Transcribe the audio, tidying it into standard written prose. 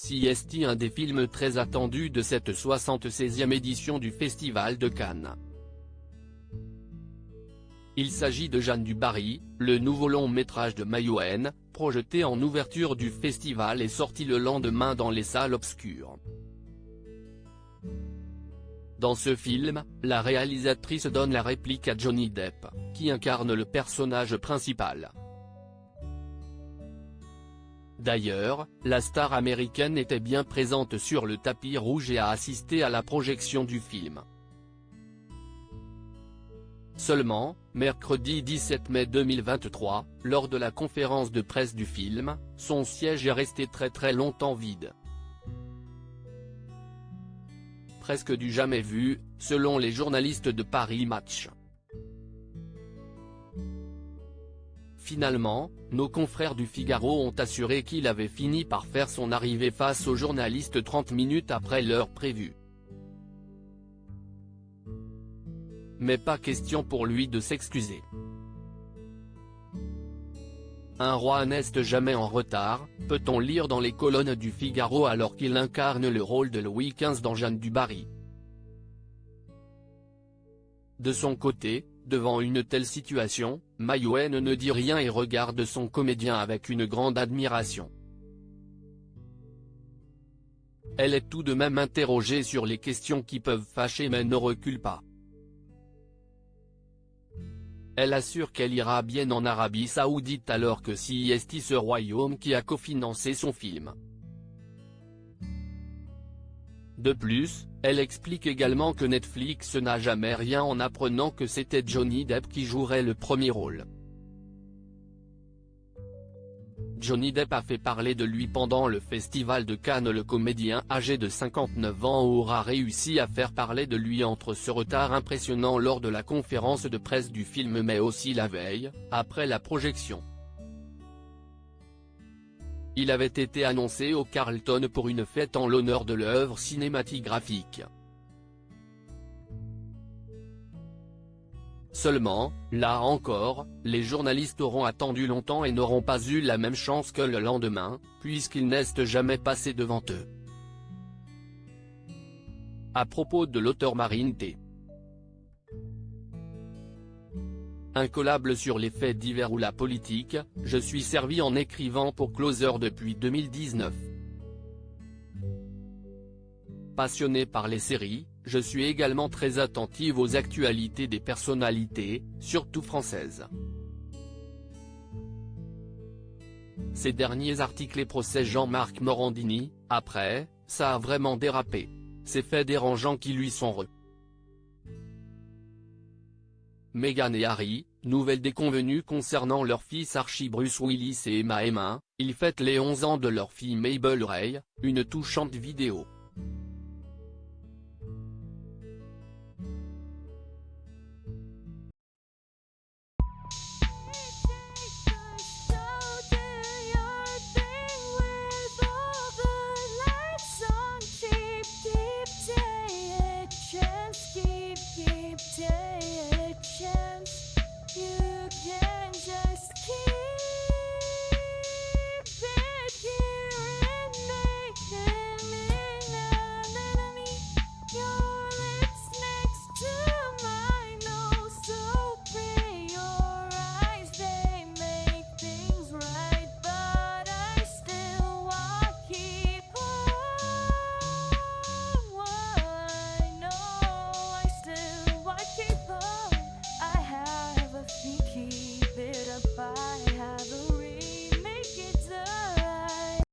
CST, un des films très attendus de cette 76e édition du Festival de Cannes. Il s'agit de Jeanne du Barry, le nouveau long-métrage de Maïwenn, projeté en ouverture du festival et sorti le lendemain dans les salles obscures. Dans ce film, la réalisatrice donne la réplique à Johnny Depp, qui incarne le personnage principal. D'ailleurs, la star américaine était bien présente sur le tapis rouge et a assisté à la projection du film. Seulement, mercredi 17 mai 2023, lors de la conférence de presse du film, son siège est resté très longtemps vide. Presque du jamais vu, selon les journalistes de Paris Match. Finalement, nos confrères du Figaro ont assuré qu'il avait fini par faire son arrivée face aux journalistes 30 minutes après l'heure prévue. Mais pas question pour lui de s'excuser. Un roi n'est jamais en retard, peut-on lire dans les colonnes du Figaro alors qu'il incarne le rôle de Louis XV dans Jeanne du Barry. De son côté, devant une telle situation, Maïwenn ne dit rien et regarde son comédien avec une grande admiration. Elle est tout de même interrogée sur les questions qui peuvent fâcher mais ne recule pas. Elle assure qu'elle ira bien en Arabie Saoudite alors que CST, ce royaume qui a cofinancé son film. De plus, elle explique également que Netflix n'a jamais rien en apprenant que c'était Johnny Depp qui jouerait le premier rôle. Johnny Depp a fait parler de lui pendant le Festival de Cannes. Le comédien âgé de 59 ans aura réussi à faire parler de lui entre ce retard impressionnant lors de la conférence de presse du film mais aussi la veille, après la projection. Il avait été annoncé au Carlton pour une fête en l'honneur de l'œuvre cinématographique. Seulement, là encore, les journalistes auront attendu longtemps et n'auront pas eu la même chance que le lendemain, puisqu'il n'est jamais passé devant eux. À propos de l'auteur Marine T. Incollable sur les faits divers ou la politique, je suis servi en écrivant pour Closer depuis 2019. Passionné par les séries, je suis également très attentive aux actualités des personnalités, surtout françaises. Ces derniers articles et procès Jean-Marc Morandini, après, ça a vraiment dérapé. Ces faits dérangeants qui lui sont Meghan et Harry, nouvelle déconvenue concernant leur fils Archie Bruce Willis et Emma. Ils fêtent les 11 ans de leur fille Mabel Ray, une touchante vidéo.